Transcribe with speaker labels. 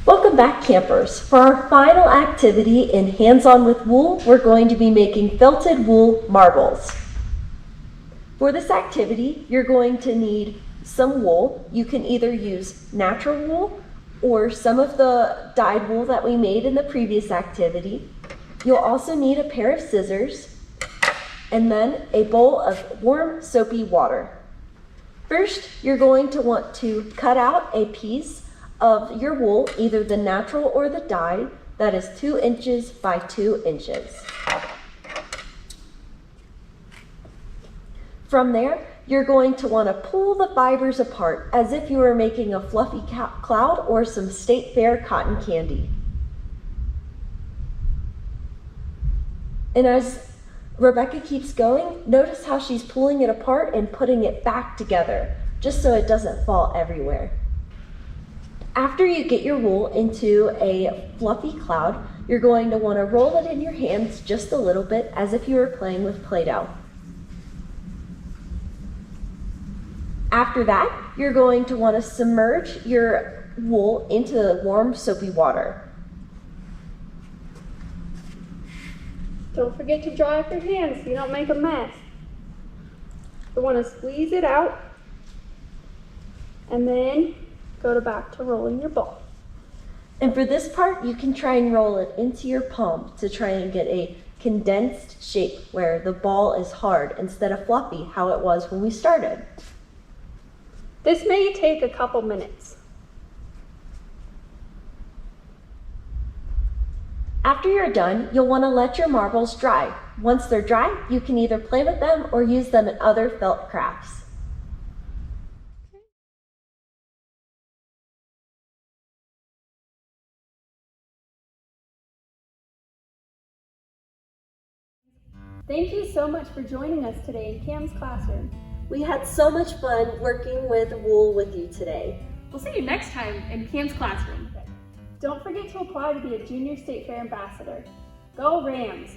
Speaker 1: Welcome back, campers. For our final activity in Hands-On with Wool, we're going to be making felted wool marbles. For this activity, you're going to need some wool. You can either use natural wool or some of the dyed wool that we made in the previous activity. You'll also need a pair of scissors and then a bowl of warm, soapy water. First, you're going to want to cut out a piece of your wool, either the natural or the dyed, that is 2 inches by 2 inches. From there, you're going to want to pull the fibers apart as if you were making a fluffy cloud or some State Fair cotton candy. And as Rebecca keeps going, notice how she's pulling it apart and putting it back together, just so it doesn't fall everywhere. After you get your wool into a fluffy cloud, you're going to want to roll it in your hands just a little bit as if you were playing with Play-Doh. After that, you're going to want to submerge your wool into warm, soapy water.
Speaker 2: Don't forget to dry off your hands so you don't make a mess. You want to squeeze it out and then go back to rolling your ball.
Speaker 1: And for this part, you can try and roll it into your palm to try and get a condensed shape where the ball is hard instead of fluffy, how it was when we started.
Speaker 2: This may take a couple minutes.
Speaker 1: After you're done, you'll want to let your marbles dry. Once they're dry, you can either play with them or use them in other felt crafts.
Speaker 2: Thank you so much for joining us today in CAMS classroom.
Speaker 1: We had so much fun working with wool with you today.
Speaker 3: We'll see you next time in CAMS classroom.
Speaker 2: Don't forget to apply to be a Junior State Fair ambassador. Go Rams!